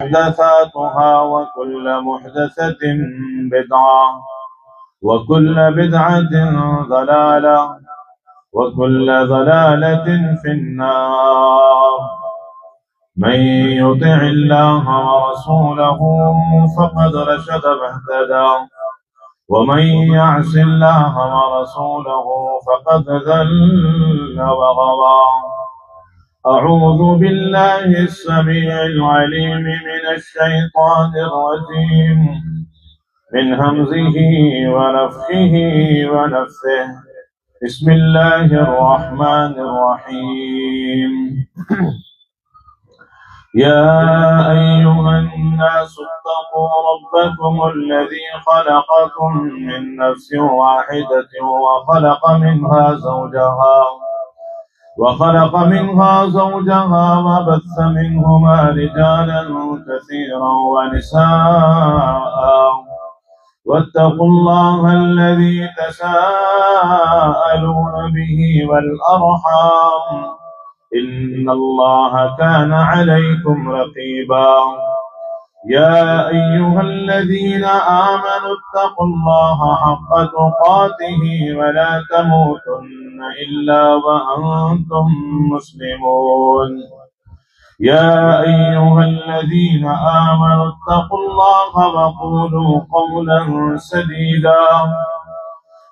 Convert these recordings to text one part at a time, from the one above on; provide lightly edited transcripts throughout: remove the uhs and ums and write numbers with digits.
محدثاتها وكل محدثة بدعة وكل بدعة ضلالة وكل ضلالة في النار. من يطع الله ورسوله فقد رشد واهتدى ومن يعص الله ورسوله فقد ضل وغوى. أعوذ بالله السميع العليم من الشيطان الرجيم من همزه ونفخه ونفثه. بسم الله الرحمن الرحيم. يا أيها الناس اتقوا ربكم الذي خلقكم من نفس واحدة وخلق منها زوجها وبث منهما رجالا كثيرا ونساء واتقوا الله الذي تساءلون به والأرحام إن الله كان عليكم رقيبا. يا أيها الذين آمنوا اتقوا الله حق تقاته ولا تموتن إلا وأنتم مسلمون. يا أيها الذين آمنوا اتقوا الله وقولوا قولا سديدا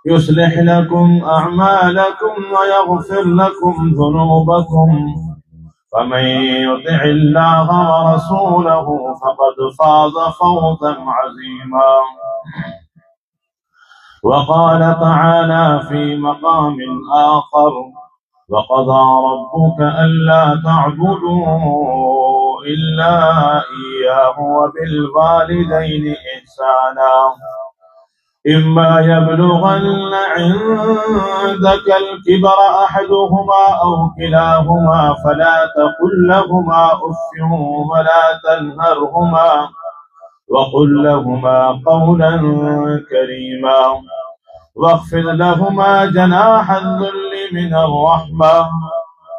يصلح لكم أعمالكم ويغفر لكم ذنوبكم ومن يطع الله ورسوله فقد فاز فوزا عظيما. وقال تعالى في مقام آخر وقضى ربك ألا تعبدوا إلا إياه وبالوالدين إحسانا إما يبلغن عندك الكبر أحدهما أو كلاهما فلا تقل لهما أف ولا تنهرهما وقل لهما قولا كريما واخفض لهما جناح الذل من الرحمة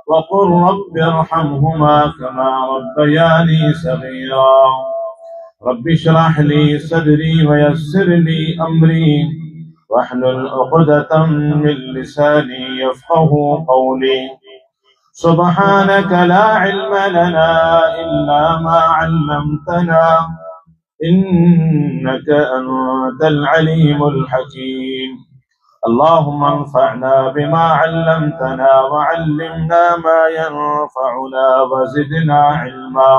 وقل رب ارحمهما كما ربياني صغيرا. رب اشرح لي صدري ويسر لي أمري واحلل عقدة من لساني يفقه قولي. سبحانك لا علم لنا إلا ما علمتنا إنك أنت العليم الحكيم. اللهم انفعنا بما علمتنا وعلمنا ما ينفعنا وزدنا علما.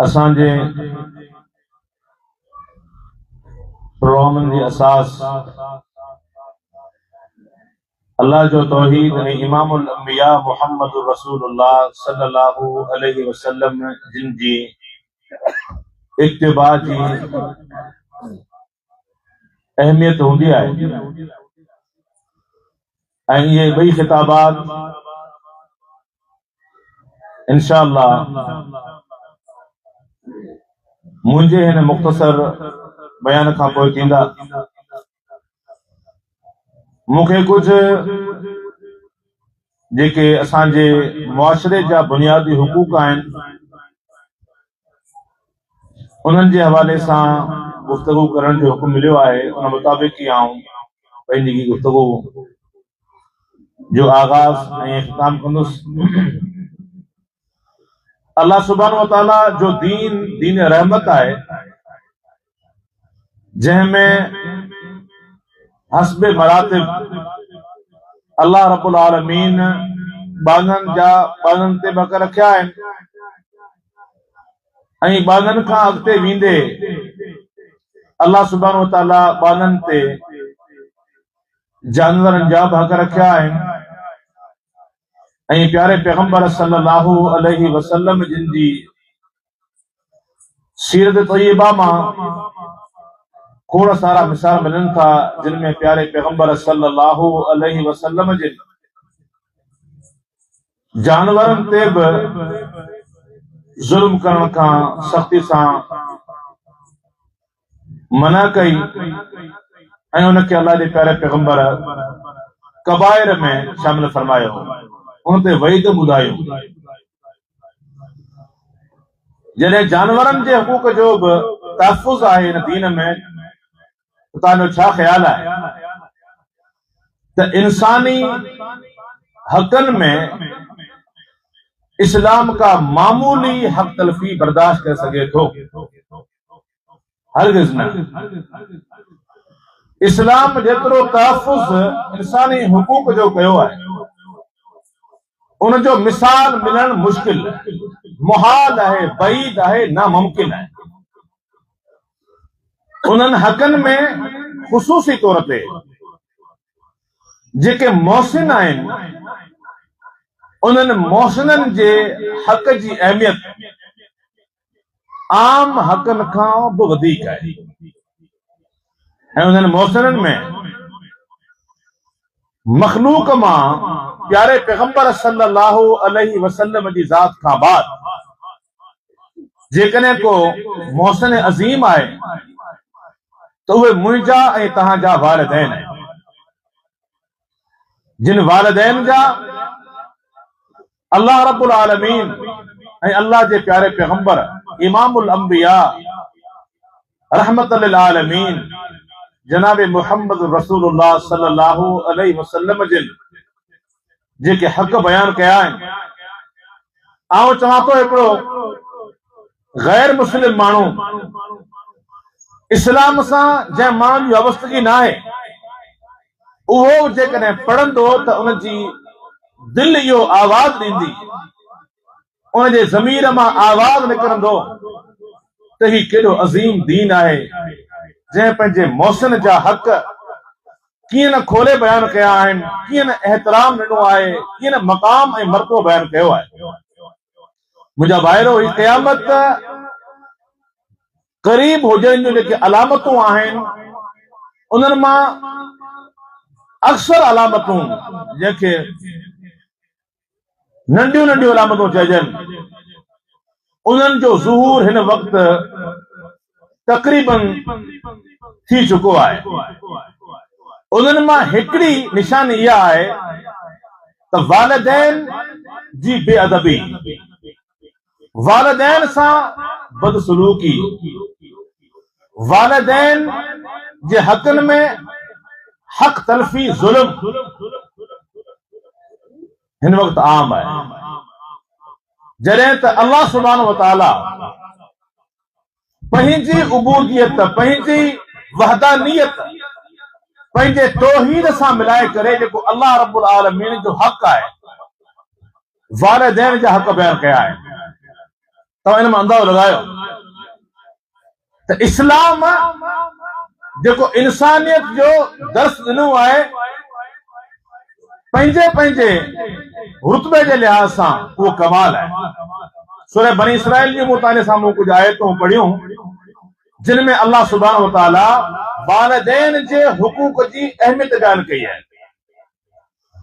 असांजे प्रोग्रामनि जी असास अल्लाह जो तौहीद ऐं इमामुल अंबिया मुहम्मद रसूलुल्लाह सल्लल्लाहु अलैहि वसल्लम जिन जी इत्तिबा जी अहमियत हूंदी आहे ऐं इहे ॿई ख़िताबात इंशाअल्लाह मुझे हिन मुख्तसर बयान खां पोइ थींदा। मूंखे कुछ जेके असांजे मुआशरे जा बुनियादी हुकूक आहिनि उन्हनि जे हवाले सां गुफ्तगू करण जो हुकुम मिलियो आहे। उन मुताबिक़ ई आऊं पंहिंजी गुफ्तगू जो आगाज़ ऐं इख्तिताम कंदुसि। अल्लाह सुब्हानहु व तआला जो दीन रहमत है जंहिंमें हस्बे मरातिब अल्लाह रब्बुल आलमीन बागन ते बक रखिया आहिनि ऐं बागन खां अॻिते वेंदे अल्लाह सुब्हानहु व तआला बागन ते जानवरनि जा हक़ रखिया आहिनि ऐं प्यारे पैगंबर सल्लल्लाहु अलैहि वसल्लम जिन जी सीरत तय्यबा मां खोड़ सारा मिसाल मिलन था जिनमें प्यारे पैगंबर सल्लल्लाहु अलैहि वसल्लम जिन जानवरनि ते बि जुल्म करण खां सख्ती सां मना कई ऐं उनखे अल्लाह जे प्यारे पैगंबर कबाइर में शामिल फरमायो, उन ते वईद ॿुधायूं। जॾहिं जानवरनि जे हक़ूक़ जो बि तहफ़ुज़ आहे हिन दीन में, तव्हांजो छा ख्याल आहे त इंसानी हक़नि में इस्लाम का मामूली हक़ तलफ़ी बर्दाश्त करे सघे थो? हरगिज़ न। इस्लाम जेतिरो तहफ़ुज़ इंसानी हुकूक जो कयो आहे, उन जो मिसाल मिलण मुश्किल, मुहाल आहे, बईद आहे, नामुमकिन आहे। उन्हनि हक़नि में ख़ुसूसी तौर ते जेके मोहसिन आहिनि, उन्हनि मोहसिननि जे हक़ जी अहमियत आम हक़नि खां बि वधीक आहे। ऐं उन्हनि मोहसिननि में मखलूक मां प्यारे पैगंबर सल्लल्लाहु अलैहि वसल्लम जी ज़ात खां बाद जेकॾहिं को मोहसिन अज़ीम आहे त उहे मुंहिंजा ऐं तव्हांजा वालिदैन आहिनि। जिन वालिदैन जा अल्लाह रब्बुल आलमीन ऐं अल्लाह जे प्यारे पैगंबर इमामुल अंबिया रहमतुल लिल आलमीन जनाब मुहम्मद रसूलुल्लाह सल्लल्लाहु अलैहि वसल्लम जिन जेके हक़ बयान कया आहिनि, आउं चवां थो हिकिड़ो गैर मुस्लिम माण्हू इस्लाम सां जंहिं माण्हू जी वाबस्तगी न आहे, उहो जेकॾहिं पढ़ंदो त उनजी दिल इहो आवाज़ ॾींदी, उनजे ज़मीर मां आवाज़ निकिरंदो त ही केॾो अज़ीम दीन आहे जंहिं पंहिंजे मोहसिन जा हक़ कीअं न खोले बयान कया आहिनि, कीअं न एहतराम ॾिनो आहे, कीअं न मक़ाम ऐं मर्तबो बयान कयो आहे। मुंहिंजा भाइरो, ही क़यामत क़रीब हुजण जूं जेके अलामतूं आहिनि, उन्हनि मां अक्सर अलामतूं जंहिंखे नंढियूं नंढियूं अलामतूं चइजनि, उन्हनि जो ज़ुहूर हिन वक़्तु तक़रीबन थी चुको आहे। उन्हनि मां हिकिड़ी निशानी इहा आहे त वालिदैन जी बेअदबी, वालिदैन सां बदसलूकी, वालिदैन जे हक़नि में हक़ तलफ़ी, ज़ुल्म हिन वक़्तु आम आहे। जॾहिं त अल्लाह सुब्हानहु व तआला पंहिंजी उबूदियत, पंहिंजी वहदानियत, पंहिंजे तौहीद सां मिलाए करे जेको अल्लाह रब्बुल आलमीन जो हक़ आहे, वालिदैन जा हक़ बयान कया आहिनि। तव्हां इन मां अंदाज़ो लॻायो त इस्लाम जेको इंसानियत जो दर्स ॾिनो आहे, पंहिंजे पंहिंजे रुतबे जे लिहाज़ सां उहो कमाल आहे। सूरह बनी इसराइल जी मूं तव्हांजे साम्हूं कुझु आयतूं पढ़ियूं जिन में अल्लाह सुब्हानहु व तआला वालिदैन जे हुकूक जी अहमियत बयान कई आहे।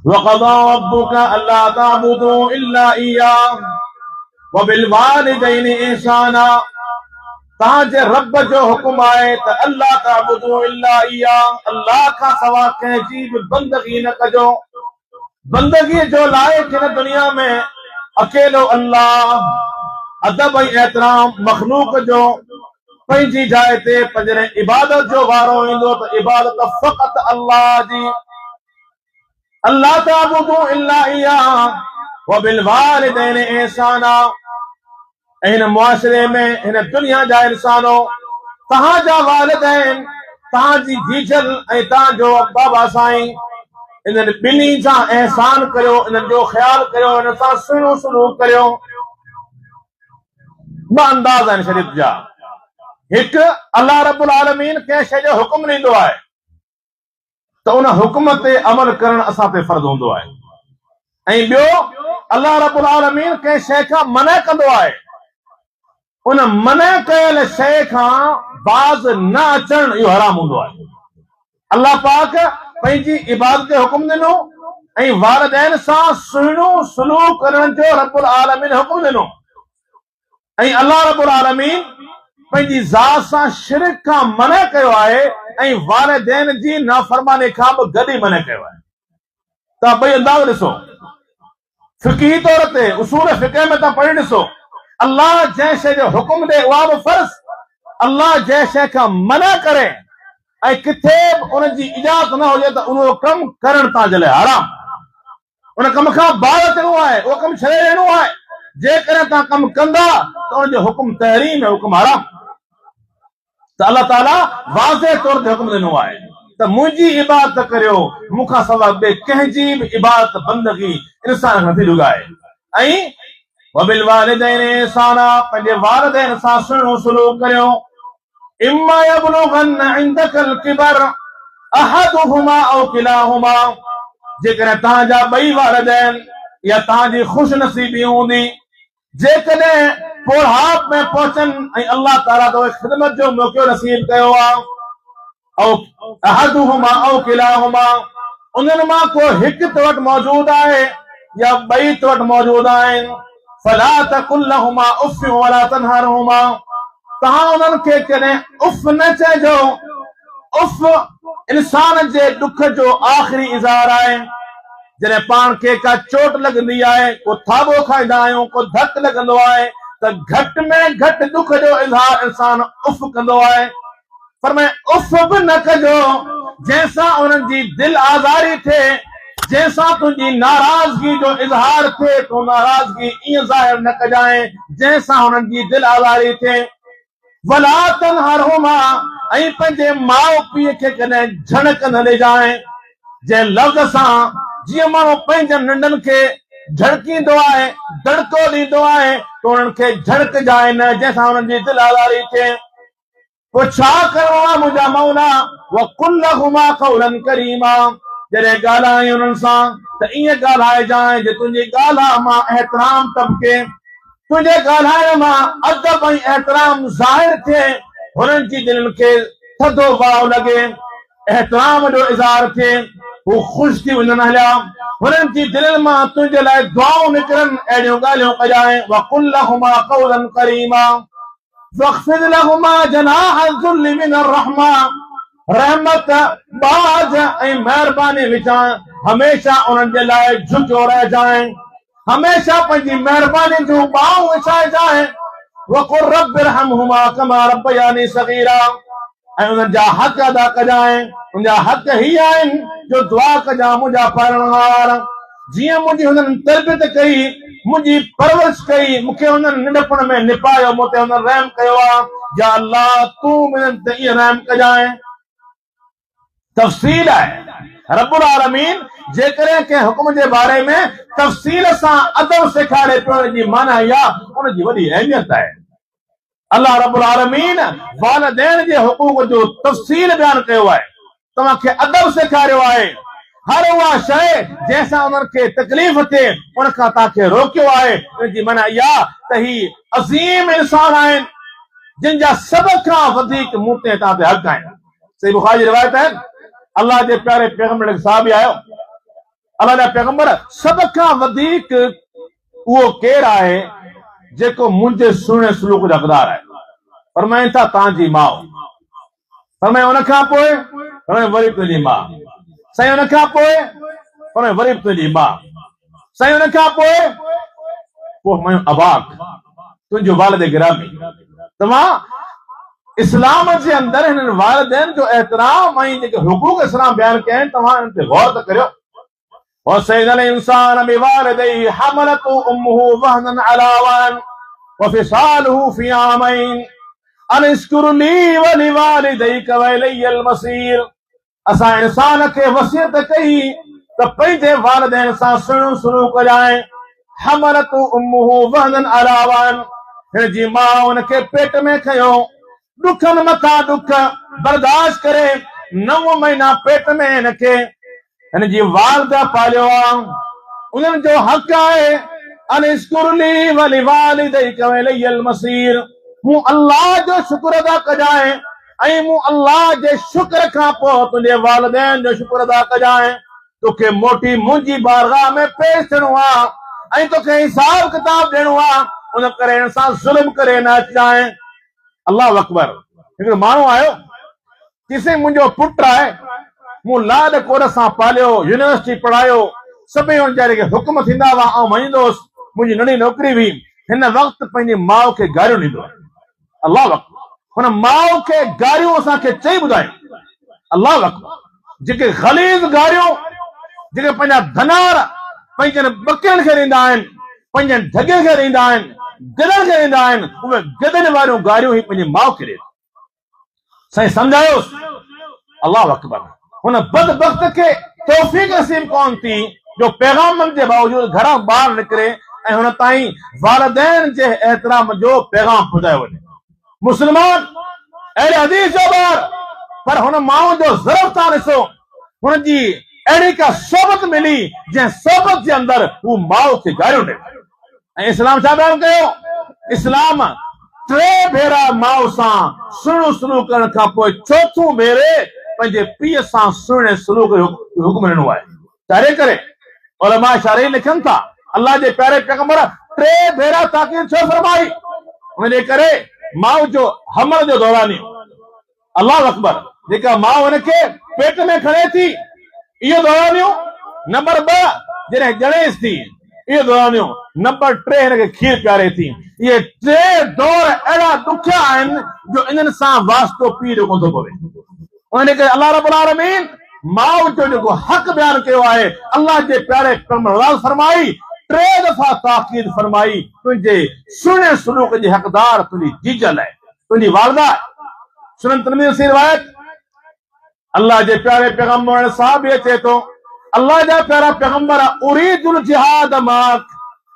वक़ज़ा रब्बुका अल्ला ताबुदू इल्ला इय्याहु व बिल वालिदैनि इहसाना। तव्हांजे रब जो हुकुम आहे त अल्ला ताबुदू इल्ला इय्याहु, अल्लाह खां सवा कंहिंजी बि बंदगी न कजो। बंदगी जो लाइक़ हिन दुनिया में अकेलो अल्लाह। अदब ऐं एहतराम मखलूक जो पंहिंजी जाइ ते, पंहिंजे इबादत जो वारो ईंदो त इबादत फ़क़त अल्लाह जी। अल्ला ताबुदू इल्ला इय्याहु व बिल वालिदैनि इहसाना। ऐं हिन मुआशिरे में, हिन दुनिया जा इंसानो, तव्हांजा वालिदैन, तव्हांजी जीजल ऐं तव्हांजो बाबा साईं, इन्हनि ॿिन्ही सां एहसान करियो, इन्हनि जो ख़्याल करियो, इन सां सुहिणो सलूक करियो। ॿ अंदाज़ आहिनि शरीयत जा। हिकु, अल्लाह रब्बुल आलमीन कंहिं शइ जो हुकुम ॾींदो आहे त उन हुकुम ते अमल करणु असां ते फर्ज़ हूंदो आहे। ऐं ॿियो, अल्लाह रब्बुल आलमीन कंहिं शइ खां मना कंदो आहे, उन मना कयल शइ खां बाज़ न अचणु इहो हराम हूंदो आहे। अल्लाह पाक पंहिंजी इबादत जो हुकुम ॾिनो ऐं वालिदैन सां सुहिणो सलूक करण जो रब्बुल आलमीन हुकुम ॾिनो। ऐं अल्लाह रब्बुल आलमीन पंहिंजी ज़ात सां शिरक खां मना कयो आहे ऐं वालिदैन जी नाफ़रमानी खां बि गॾु ई मना कयो आहे। ता ॿई अंदाज़ ॾिसो, फ़िक़ही तौर ते उसूल फ़िक़ह में ता पढ़ी ॾिसो, अल्लाह जंहिं शइ जो हुकुम ॾे उहा बि फ़र्ज़, अल्लाह जंहिं शइ खां मना करे ऐं किथे बि उनजी इजाज़त न हुजे त उन कमु करणु तव्हांजे लाइ हराम, उन कम खां ॿाहिरि थियणो आहे, उहो कमु छॾे ॾियणो आहे। जेकॾहिं तव्हां कमु कंदा त उनजो हुकुम तहरीम ऐं हुकुम हराम। त अल्लाह ताला वाज़े तौर ते हुकुम ॾिनो आहे त मुंहिंजी इबादत करियो, मूंखां सवाइ ॿिए कंहिंजी बि इबादत बंदगी इंसान खे नथी लुगाए। ऐं वबिल वालिदैन ihसाना, पंहिंजे वालिदैन सां सुहिणो सलूक करियो। इम्मा यबलुगन्न इंदकल किबर अहदुहुमा औ किलाहुमा, जेकॾहिं तव्हांजा ॿई वालिदैन या तव्हांजी खुश नसीबी हूंदी जेकॾहिं पोढ़ाप में पहुचनि ऐं अल्लाह ताला तो ख़िदमत जो मौक़ो नसीब कयो आहे, औ अहदुहुमा औ किलाहुमा, उन्हनि मां को हिकु तो वटि मौजूद आहे या ॿई तो वटि मौजूद आहिनि, फला तकुल लहुमा उफ़ वला तनहरहुमा, तव्हां उन्हनि खे कॾहिं उफ़ न चइजो। उफ़ इंसान जे दुख जो आख़िरी इज़हार आहे। जॾहिं पाण खे का चोट लॻंदी आहे, को थाॿो खाईंदा आहियूं, को धक लॻंदो आहे त घटि में घटि दुख जो इज़हार इंसान उफ़ कंदो आहे। फरमाए उफ़ बि न कजो, जंहिंसां उन्हनि जी दिलि आज़ारी थिए, जंहिंसां तुंहिंजी नाराज़गी जो इज़हार थिए, तूं नाराज़गी ईअं ज़ाहिर न कजांइ जंहिंसां हुननि जी दिलि आज़ारी थिए। वला तनहरहुमा, ऐं पंहिंजे माउ पीउ खे कॾहिं झणक न ॾिजांइ, जंहिं लफ़्ज़ सां जीअं माण्हू पंहिंजनि नंढनि खे झड़कींदो आहे, दड़को ॾींदो आहे, त उन्हनि खे झड़कजांइ न, जंहिंसां हुननि जी दिलि आज़ारी थिए। पोइ छा करिणो आहे मुंहिंजा मौला, वकुल लहुमा क़ौलन करीमा, जॾहिं ॻाल्हाई उन्हनि सां त ईअं ॻाल्हाइजांइ जो तुंहिंजी ॻाल्हि मां एहतराम टपिके, तुंहिंजे ॻाल्हाइण मां अदब ऐं एहतराम ज़ाहिर थिए, हुननि जी दिलनि खे थधो भाव लॻे, एहतराम जो इज़हार थिए, हू ख़ुशि थी वञनि हलिया, हुननि जी दिलनि मां तुंहिंजे लाइ दुआऊं निकिरनि, अहिड़ियूं ॻाल्हियूं कजांइ। वकुल लहुमा क़ौलन करीमा वख़्फ़िद लहुमा जनाह ज़ुल्लि मिनर रहमा, रहमत बाज़ ऐं महिरबानी विचां हमेशा उन्हनि जे लाइ झुकियो रहिजांइ, हमेशा पंहिंजी महिरबानी जूं ॿाहूं विछाइजांइ। वक़ुल रब्बि इरहमहुमा कमा रब्बयानी सग़ीरा, ऐं उन्हनि जा हक़ अदा कजांइ, उनजा हक़ ही आहिनि जो दुआ कजां मुंहिंजा पढ़णहार, जीअं मुंहिंजी हुननि तरबियत कई, मुंहिंजी परवरिश कई, मूंखे हुननि नंढपण में निपायो, मूं ते हुननि रहम कयो आहे, या अल्लाह तूं उन्हनि ते ईअं रहम कजांइ। तफ़सील आहे रब्बुल आलमीन जेकॾहिं कंहिं हुकुम जे बारे में तफ़सील सां अदब सेखारे पियो, उनजी माना इहा उनजी वॾी अहमियत आहे। अल्लाह रब्बुल आलमीन वालिदैन जे हुकूक जो तफ़सील बयान कयो आहे, तव्हांखे अदब सेखारियो आहे। हर उहा शइ जंहिंसां उन्हनि खे तकलीफ़ थिए उन खां तव्हांखे रोकियो आहे। उनजी माना इहा त ही अज़ीम इंसान आहिनि जिन जा सभ खां वधीक मूं ते तव्हां ते हक़ आहिनि। सही बुखारी जी रिवायत आहे, अल्लाह जे प्यारे पैगंबर हिकु सहाबी आयो, अल्लाह जा पैगंबर सभ खां वधीक उहो केरु आहे जेको मुंहिंजे सुहिणे सलूक जो हक़दार आहे? फरमाइनि था तव्हांजी माउ। फरमाए उन खां पोइ? फरमाए वरी तुंहिंजी माउ। साईं उन खां पोइ? फरमाए वरी तुंहिंजी माउ। साईं उन खां पोइ मैं अबाक, तुंहिंजो वालिद गिरामी। तव्हां इस्लाम जे अंदरि हिननि वालिदैन जो एहतराम ऐं जेके हुकूक इस्लाम बयान कया आहिनि, तव्हां हिन ते गौर त करियो। वसैनल इंसान बिवालिदैहि हमलतु उम्मुहु वहनन अला वहन वफिसालुहु फी आमैन अन इश्कुर ली वलिवालिदैक वइलैयल मसीर। असां इंसान खे वसियत कई त पंहिंजे वालिदैन सां सुहिणो सलूक कजांइ। हमलतु उम्मुहु वहनन अला वहन, हिन जी माउ हुनखे पेट में खयो, दुखनि मथां दुख बर्दाश्त करे 9 महीना पेट में हिनखे हिन जी वालिदा पालियो आहे। उन्हनि जो हक़ आहे अन इश्कुर ली वलिवालिदैक वइलैयल मसीर, मूं अल्लाह जो शुक्र अदा कजांइ ऐं मूं अल्लाह जे शुक्र खां पोइ तुंहिंजे वालिदैन जो शुक्र अदा कजांइ। तोखे मोटी मुंहिंजी बारगाह में पेश थियणो आहे ऐं तोखे हिसाब किताब ॾियणो आहे, उन करे हिन सां ज़ुल्म करे न अचांइ। अल्लाह अकबर। हिकिड़ो माण्हू आयो, चईं मुंहिंजो पुटु आहे, मूं लाड कोर सां पालियो, यूनिवर्सिटी पढ़ायो, सभई वीचारे खे हुकुम थींदा हुआ ऐं मञींदोसि मुंहिंजी नंढी नौकिरी हुई हिन वक़्तु पंहिंजी माउ खे गारियूं ॾींदो आहे अलाह अकबर हुन माउ खे गारियूं असांखे चई ॿुधायूं अलाह अकबर जेके ग़लीज़ गारियूं जेके पंहिंजा धनार पंहिंजनि बकियुनि खे ॾींदा आहिनि पंहिंजनि ढॻे खे ॾींदा आहिनि गदनि खे ॾींदा आहिनि उहे गदनि वारियूं गारियूं ई पंहिंजी माउ खे ॾे साईं सम्झायोसि अलाह अकबर हुन बदबख्त खे तौफ़ीक़ नसीब कोन थी जो पैगामनि जे बावजूद घरां ॿाहिरि निकिरे ऐं हुन ताईं वालिदैन जे एहतराम जो पैगाम पहुचायो वञे मुस्लमान अहिड़े हदीस जो ॿार पर हुन माउ जो ज़रफ़ था ॾिसो हुनजी अहिड़ी का सोबत मिली जंहिं सोबत जे अंदरि हू माउ खे गारियूं ॾे ऐं इस्लाम छा बयानु कयो इस्लाम 3 भेरा माउ सां सुहिणो सलूक करण खां पोइ चोथों भेरे पंहिंजे पीउ सां सुहिणे सलूक जो हुकुम ॾिनो आहे छाजे करे उलमा शारई लिखनि था अल्लाह जे प्यारे पैगंबर 3 भेरा ताकीद छो फरमाई उनजे करे माउ जो हमल जो दौरानियो अल्लाह अकबर जेका माउ हुनखे पेट में खणे थी इहो दौरानियो नंबर 2 जॾहिं ॼणेसि थी इहो दौरानियो नंबर 3 हिनखे खीर पियारे थी इहे 3 दौर अहिड़ा ॾुखिया आहिनि जो इन्हनि सां वास्तो पीउ जो कोन थो पवे उन करे अल्लाह रब्बुल आलमीन माउ जो जेको हक़ बयानु कयो आहे अल्लाह जे प्यारे पैगंबर फरमाई 3 दफ़ा ताकीद फरमाई तुंहिंजे सुहिणे सलूक जे हक़दार तुंहिंजी जीजल आहे तुंहिंजी वालिदा सुनन तिरमिज़ी से रिवायत अल्लाह जे प्यारे पैगंबर साहब बि अचे थो अल्लाह जा प्यारा पैगंबर उरीदुल जिहाद माक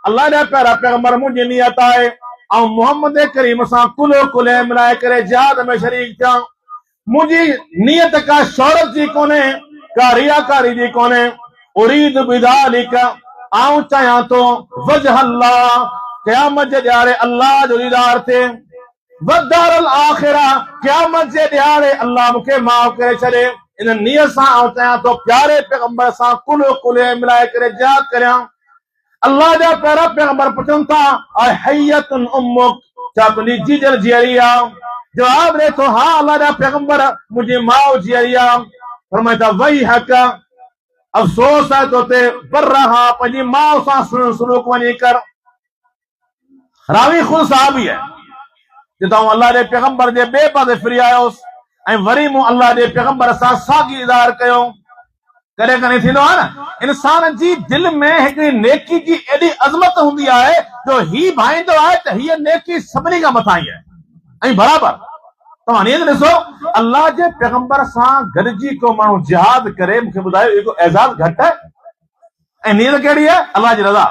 अल्लाह जा प्यारा पैगंबर मुंहिंजी नियत आहे ऐं मोहम्मद करीम सां कुलो कुले मिलाए करे जिहाद में शरीक थियां मुंहिंजी नियत का शोहरत जी कोन्हे का रियाकारी जी कोन्हे उरीद बिदालिक आऊं चाहियां थो वजह अल्लाह क़यामत जे ॾियारे अल्लाह जो दीदार थिए वदारल आखिरा क़यामत जे ॾियारे अल्लाह मूंखे माफ़ करे छॾे इन नियत सां आऊं चाहियां थो प्यारे पैगंबर सां कुलो कुले मिलाए करे जिहाद करियां अल्लाह जा प्यारा पैगंबर पुछनि था अहयतुन उम्मुक छा तुंहिंजी जीजल जीअरी आहे जवाब ॾे थो हा अल्लाह जा पैगंबर मुंहिंजी माउ जीअरी आहे फरमाए था वही हक़ अफ़सोस आहे तोते पर रहा पंहिंजी माउ सां सुहिणो सलूक वञी कर रावी ख़ुदि साहबी आहे जितां अल्लाह जे पैगंबर जे ॿिए पासे फिरी आयोसि ऐं वरी मूं अल्लाह जे पैगंबर सां साॻी इज़हार कयो कॾहिं कॾहिं थींदो आहे न इंसान जी दिलि में हिकिड़ी नेकी जी एॾी अज़मत हूंदी आहे जो ही भाईंदो आहे त हीअ नेकी सभिनी खां मथां ई आहे ऐं बराबरि तव्हां नीयत ॾिसो अल्लाह जे पैगंबर सां गॾिजी को माण्हू जिहाद करे मूंखे ॿुधायो इहो एज़ाज़ घटि आहे ऐं नियत कहिड़ी आहे अल्लाह जी रज़ा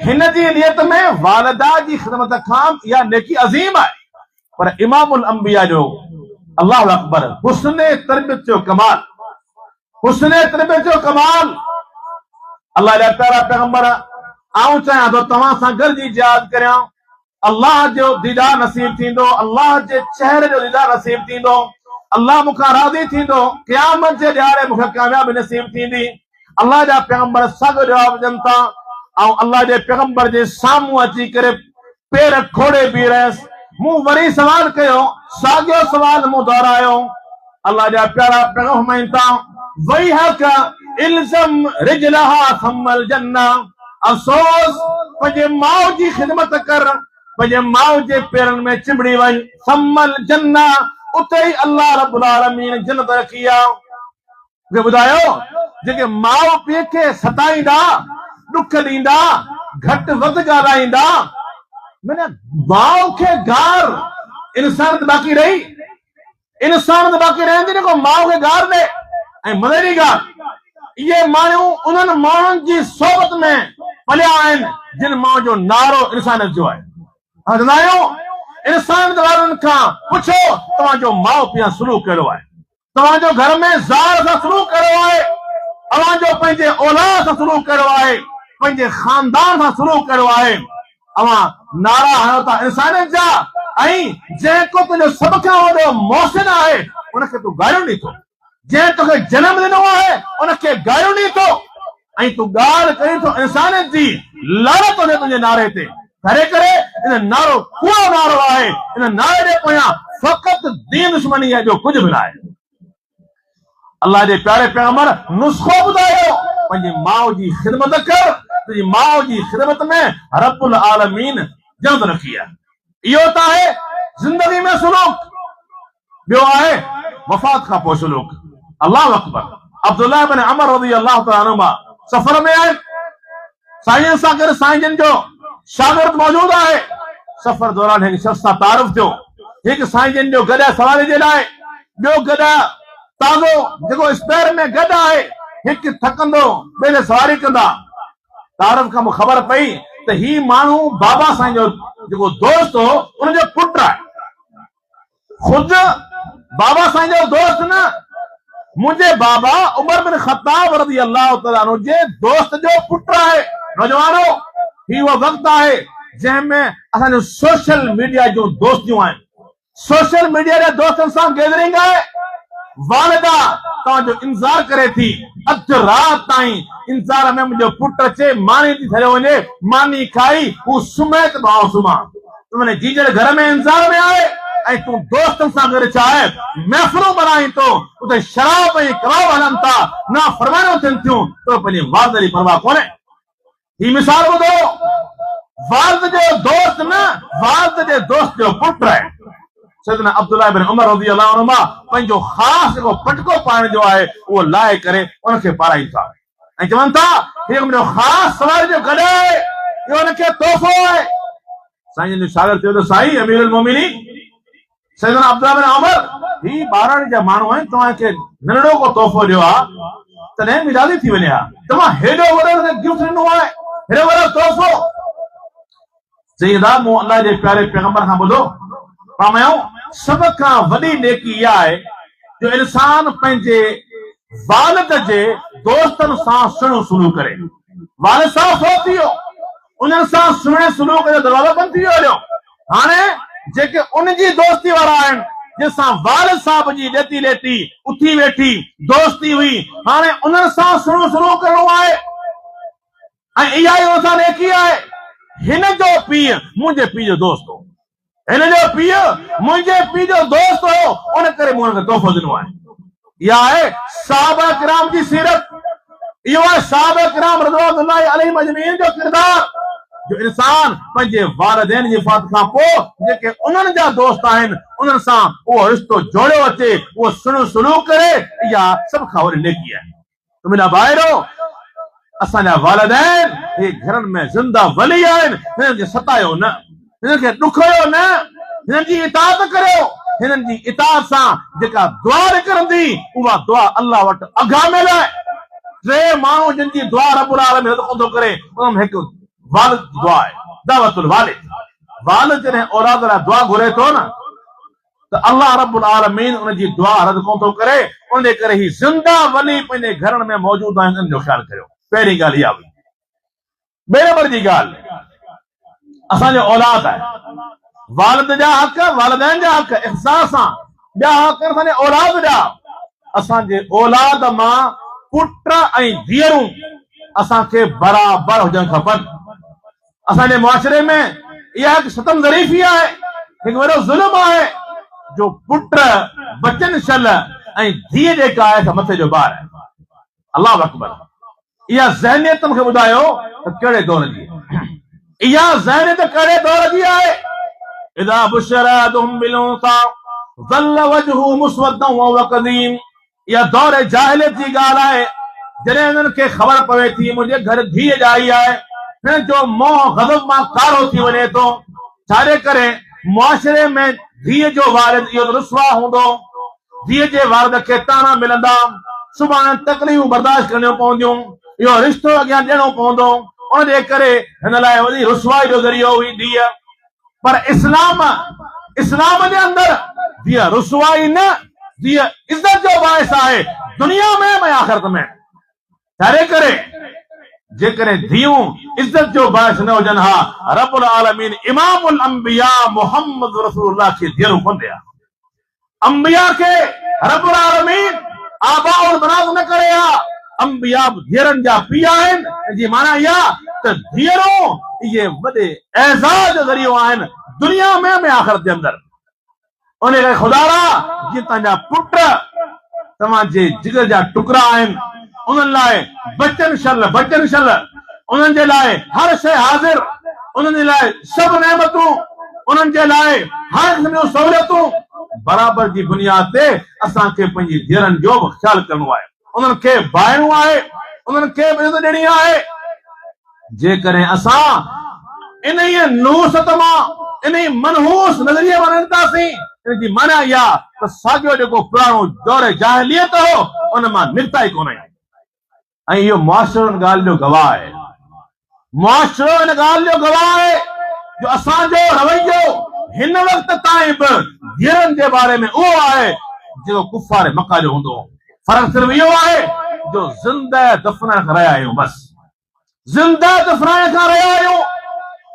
हिन जी नियत में वालिदा जी ख़िदमत खां इहा नेकी अज़ीम आहे पर इमामुल अंबिया जो अल्लाह अकबर हुस्न तरबियत जो कमाल हुस्न तरबियत जो कमाल अल्लाह जा प्यारा पैगंबर आऊं चाहियां थो तव्हां सां गॾिजी जिहाद करियां अल्लाह जो दीदार नसीब थींदो अल्लाह जे चेहरे जो दीदार नसीब थींदो अल्लाह मूंखां राज़ी थींदो क़यामत जे ॾियारे मूंखे कामयाबी नसीब थींदी अल्लाह जा पैगंबर सॻ जवाब ॾियनि था ऐं अल्लाह जे पैगंबर जे साम्हूं अची करे पेर खोड़े बीह रहियसि मूं वरी सवाल कयो साॻियो सवाल मूं दोहरायो अल्लाह जा प्यारा पैगंबर फरमाइनि था वही हक़ इल्ज़म रिजलहा थम्मल जन्ना अफ़सोस पंहिंजे माउ जी ख़िदमत कर पंहिंजे माउ जे पेरनि में चिंबड़ी वञ थम्मल जन्ना उते ई अल्लाह रब्बुल आलमीन जन्नत रखी आहे मूंखे ॿुधायो जेके माउ पीउ खे सताईंदा ॾुख ॾींदा घटि वधि ॻाल्हाईंदा माउ खे गार इंसान त बाक़ी रही इंसान त बाक़ी रहंदी न को माउ खे गार ॾे ऐं मदद जी ॻाल्हि इहे माण्हू उन्हनि माण्हुनि जी सोबत में पलिया आहिनि जिन माउ जो नारो इंसानियत जो आहे इंसान वारनि खां पुछो तव्हांजो माउ पीउ सां सलूक कहिड़ो आहे तव्हांजो घर में ज़ार सां सलूक कहिड़ो आहे तव्हांजो पंहिंजे औलाद सां सलूक कहिड़ो आहे पंहिंजे खानदान सां सलूक कहिड़ो आहे अवां नारा हणो था इंसानियत जा ऐं जंहिं को तुंहिंजो सभ खां वॾो मोहसिन आहे उनखे तूं गारियूं ॾींदो जंहिं तोखे जनम ॾिनो आहे उनखे गारियूं ॾींदो ऐं तूं ॻाल्हि करी थो इंसानियत जी लानत हुजे तुंहिंजे नारे ते करे करे इन नारो कूड़ो नारो आहे इन नारे जे पोयां फ़क़ति दीन दुश्मनी है जो कुछ भी ना है। अल्लाह के प्यारे पैगंबर नुस्खो बुधायो पंहिंजी माउ जी ख़िदमत कर, तुंहिंजी माउ जी ख़िदमत में रब्बुल आलमीन जंद रखी आहे। इहो त आहे ज़िंदगी में सुलूक। ॿियो आहे वफ़ात खां पोइ सुलूक। अल्लाह अकबर। अब्दुल्लाह इब्न उमर रज़ी अल्लाह तआला अन्हुमा सफ़र में आहिनि, साईं सां गॾु साईं जन जो शागिर्द मौजूद आहे। सफ़र दौरान हिकु शख़्स सां तारुफ थियो, हिकु साईं जन जो गॾु सवारी जे लाइ, ॿियो गॾु ताज़ो जेको स्पेयर में गॾु आहे, हिकु थकंदो ॿिए ते सवारी कंदा। तारुफ खां मूंखे ख़बर पई त ही माण्हू बाबा साईं जो जेको दोस्त हो उनजो पुटु आहे। ख़ुदि बाबा साईं जो दोस्त न, मुंहिंजे बाबा उमर बिन ख़त्ताब रज़ी अल्लाह तआला अन्हु जे दोस्त जो पुटु आहे। नौजवानो, ही उहो वक़्तु आहे जंहिंमें असांजो सोशल मीडिया जूं दोस्तियूं आहिनि। सोशल मीडिया जे दोस्तनि सां गैदरिंग आहे। वालिदा तव्हांजो इंतज़ार करे थी, अधु राति ताईं इंतज़ार में मुंहिंजो पुटु अचे, मानी थी थले वञे, मानी खाई हू सुम्हे त मां सुम्हां। तुंहिंजे जीजर घर में इंतज़ार में आहे ऐं तूं दोस्तनि सां गॾु छा आहे महफ़िलूं बनाई थो, उते शराब ऐं कबाब हलनि था, ना फरमाइणूं थियनि थियूं, तो पंहिंजे वालिद जी परवाह कोन्हे। ही मिसाल ॿुधो, वालिद जो दोस्त न, वालिद जे दोस्त जो पुटु आहे। सैयदना अब्दुल्लाह इब्न उमर रज़ी अल्लाह अन्हुमा पंहिंजो ख़ासि जेको पटको पाइण जो आहे उहो लाहे करे उनखे पाराईनि था ऐं चवनि था हीअ मुंहिंजो ख़ासि सवारी जो गॾु आहे, इहो उनखे तोहफ़ो आहे। साईं जो शागिर्द चयो त साईं अमीरुल मोमिनीन सैयदना अब्दुल्लाह इब्न उमर, ही ॿारनि जा माण्हू आहिनि, तव्हांखे नंढड़ो को तोहफ़ो ॾियो आहे तॾहिं बि राज़ी थी वञे हा, तव्हां हेॾो वॾो गिफ्ट ॾिनो आहे, हेॾो वॾो तोहफ़ो। सैयदा मूं अल्लाह जे प्यारे पैगंबर खां ॿुधो, फरमायो सभ खां वॾी नेकी इहा आहे जो इंसान पंहिंजे वालिद जे दोस्तनि सां सुहिणो सलूक करे। वालिद सां फ़ौत थी वियो, उन्हनि सां सुहिणे सलूक जो दरवाज़ो बंदि थी वियो। हाणे जेके उनजी दोस्ती वारा आहिनि, जंहिंसां वालिद साहब जी ॾेती लेती उथी वेठी दोस्ती हुई, हाणे उन्हनि सां सुहिणो सलूक करणो आहे ऐं इहा ई असां नेकी आहे। हिन जो पीउ मुंहिंजे पीउ जो दोस्त हो, हिन जो पीउ मुंहिंजे पीउ जो दोस्त हो, उन करे मूं हुनखे तोहफ़ो ॾिनो आहे। इहा आहे सहाबा किराम जी सीरत, इहो आहे सहाबा किराम रज़ियल्लाहु अलैहिम अजमईन जो किरदार, जो इंसान पंहिंजे वालिदैन जी वफ़ात खां पोइ जेके उन्हनि जा दोस्त आहिनि उन्हनि सां उहो रिश्तो जोड़ियो अचे, उहो सुहिणो सलूक करे, इहा सभ खां वॾी नेकी आहे। त मुंहिंजा भाइरो, असांजा वालिदैन हे घरनि में ज़िंदा वली आहिनि, हिननि खे सतायो न, हिननि खे ॾुखयो न, हिननि जी इताअत करियो। हिननि जी इताअत सां जेका दुआ निकिरंदी उहा दुआ अल्लाह वटि अगामियल आहे। टे माण्हू जिन जी दुआ रब्बुल आलमीन रद कोन थो करे, उन्हनि में हिकु वालिद दुआ आहे, दावतुल वालिद। वालिद जॾहिं औलाद लाइ दुआ घुरे थो न त अल्लाह रब्बुल आलमीन उनजी दुआ रद कोन थो करे। उन करे ही ज़िंदा वली पंहिंजे घरनि में मौजूद आहिनि, उन्हनि जो ख़्यालु करियो। पहिरीं ॻाल्हि इहा हुई। ॿिए नंबर जी ॻाल्हि, असांजो औलाद आहे, वालिद जा हक़, वालिदैन जा हक़ इहसान सां, ॿिया हक़ असांजे औलाद जा। असांजे औलाद मां पुट ऐं धीअरूं असांखे बराबरि हुजणु खपनि। असांजे मुआशरे में इहा हिकु सतम ज़रीफ़ी आहे, हिकु वॾो ज़ुल्म आहे जो पुट बचन छल ऐं धीअ जेका आहे त मथे जो ॿार आहे। अल्लाह अकबर। इहा ज़हनियत मूंखे ॿुधायो त कहिड़े दौर जी, इहा ज़हनियत कहिड़े दौर जी आहे। इज़ा बुश्शिरा अहदुहुम बिल उन्सा ज़ल्ल वजहु मुस्वद्दन वहुव कज़ीम। इहा दौर जाहिलियत जी ॻाल्हि आहे, जॾहिं हिननि खे ख़बर पवे थी मुंहिंजे घर धीअ ॼाई आहे, हिन जो मोह ग़ज़ब मां कारो थी वञे थो। छाजे करे मुआशरे में धीअ जो वारिद इहो त रुसवा हूंदो, धीअ जे वारिद खे ताना मिलंदा, सुभाणे तकलीफ़ूं बर्दाश्त करणियूं पवंदियूं, इहो रिश्तो अॻियां ॾियणो पवंदो। उनजे करे हिन लाइ वॾी रुसवाई जो ज़रियो हुई धीअ। पर इस्लाम जे अंदरि धीअ रुसवाई न, धीअ इज़त जो बाइस आहे, दुनिया में ऐं आख़िरत में। छाजे करे जेकॾहिं धीअरूं इज़त जो बाइस न हुजनि हा, रब्बुल आलमीन इमामुल अंबिया मुहम्मद रसूलुल्लाह खे धीअरूं कोन ॾिया। अंबिया खे रब्बुल आलमीन आबाउल बनात न करे हा, अंबिया धीअरनि जा पीउ आहिनि। जी माना इहा त धीअरूं इहे वॾे एज़ाज़ जो ज़रियो आहिनि दुनिया में आख़िरत जे अंदरि। उन करे ख़ुदा जीअं तव्हांजा पुट तव्हांजे जिगर जा टुकड़ा आहिनि, उन्हनि लाइ बचन शल उन्हनि जे लाइ हर शइ हाज़िर, उन्हनि जे लाइ सभु नेमतूं, उन्हनि जे लाइ हर क़िस्म जूं सहूलियतूं बराबर जी बुनियाद ते असांखे पंहिंजी धीअरनि जो बि ख़्यालु करणो आहे, उन्हनि खे भाइणो आहे, उन्हनि खे इज़त ॾियणी आहे। जेकॾहिं असां इन नूसत मां इन मनहूस नज़रिए मां निकितासीं, इन जी माना इहा त साॻियो जेको पुराणो दौर जाहिलियत हो उन मां निकिता ई कोन आहियूं। ऐं इहो मुआशिरो इन ॻाल्हि जो गवाह आहे, मुआशिरो इन ॻाल्हि जो गवाह आहे जो असांजो रवैयो हिन वक़्त ताईं बि धीअरनि जे बारे में उहो आहे जेको कुफ़ार मक्का जो हूंदो हो। फ़र्क़ु सिर्फ़ इहो आहे जो ज़िंदह दफ़नाइण खां रहिया आहियूं, बसि ज़िंदह दफ़नाइण खां रहिया आहियूं।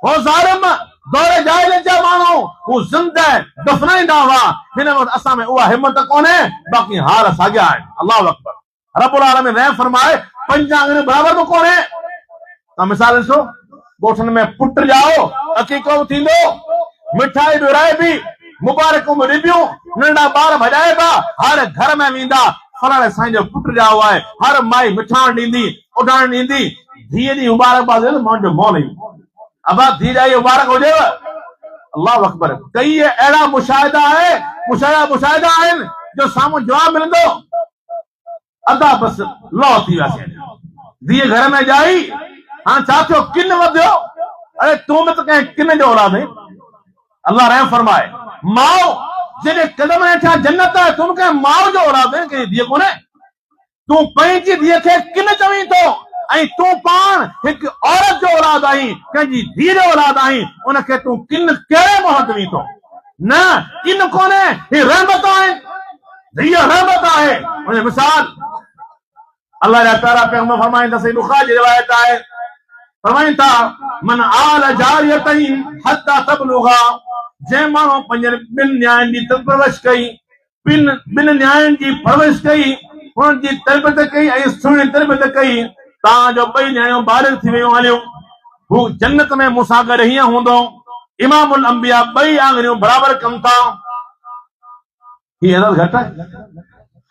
हो ज़ालिम दौर जाहिलियत जा माण्हू हू ज़िंदह दफ़नाईंदा हुआ, हिन वक़्त असां में उहा हिमत कोन्हे, बाक़ी हाल साॻिया आहिनि। अल्लाहु अकबर। रब्बुल आलमीन रहम फरमाए, 5 आङुरियूं बराबरि बि कोन्हे। तव्हां मिसाल ॾिसो, ॻोठनि में पुट ॼाओ, अक़ीक़ो बि थींदो, मिठाई बि विराइबी, मुबारकूं बि ॾिबियूं, नंढा ॿार भॼाइबा, हर घर में वेंदा, फलाणे साईं जो पुट ॼाओ आहे, हर माई मिठाण ॾींदी, उॾाण ॾींदी, धीअ जी मुबारकबाद मुंहिंजो मौल ई अबा धीअ जा इहे मुबारक हुजेव। अल्लाहु अकबर। कई अहिड़ा मुशाहिदा आहिनि जो साम्हूं जवाब मिलंदो, अदा बसि लॉ थी वियासीं, धीअ घर में ॼाई, हाणे छा थियो, किन वधियो, अरे तूं बि त कंहिं किन जो औलाद आहीं। अल्लाह रहम फरमाए, माउ जॾहिं कदम हेठां जन्नत आहे, तूं कंहिं माउ जो औलाद आहीं, कंहिं धीअ कोन्हे। तूं पंहिंजी धीअ खे किन चवीं थो, ऐं तूं पाण हिकु औरत जो औलाद आहीं, कंहिंजी धीअ जो औलाद आहीं, उनखे तूं किन कहिड़े मोहत चवीं थो? न, किन कोन्हे, ही रहमत आहे, धीअ रहमत आहे। उन मिसाल अल्लाह जा प्यारा पैगंबर फरमाईंदा, सही बुखारी जी रिवायत आहे, फरमाइनि था, मन आल जारियतैन हत्ता तबलुगा, जंहिं माण्हू पंहिंजे ॿिनि न्यायनि जी परवरिश कई, ॿिनि न्यायनि जी परवरिश कई, हुननि जी तरबियत कई ऐं सुहिणी तरबियत कई, तव्हांजो ॿई न्यायूं बालिग़ थी वियूं हलियूं, हू जन्नत में मूंसां गॾु हीअं हूंदो, इमामुल अंबिया, ॿई आङुरियूं बराबरि कनि था। हीअ अदद घटि आहे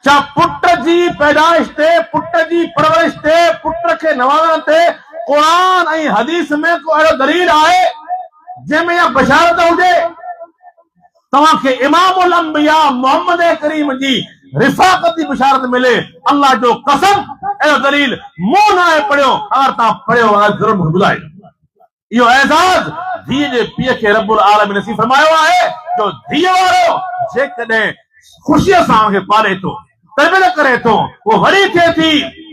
छा? पुट जी पैदाइश ते, पुट जी परवरिश ते, पुट खे नवाज़ण ते क़ुरान ऐं हदीस में को अहिड़ो दलील आहे जंहिंमें इहा बशारत हुजे? तव्हांखे इमामुल अंबिया मोहम्मद करीम जी रिफ़ाक़त जी बशारत मिले, अल्लाह जो कसम अहिड़ो दलील मूं न आहे पढ़ियो, अगर तव्हां पढ़ियो ज़रूर मूंखे ॿुधाइजो। इहो एज़ाज़ धीअ जे पीउ खे रब्बुल आलमीन नसीब फरमायो आहे, जो धीअ वारो जेकॾहिं ख़ुशीअ सां हुनखे पाले थो, तरबियत करे थो, उहो वरी थिए थी,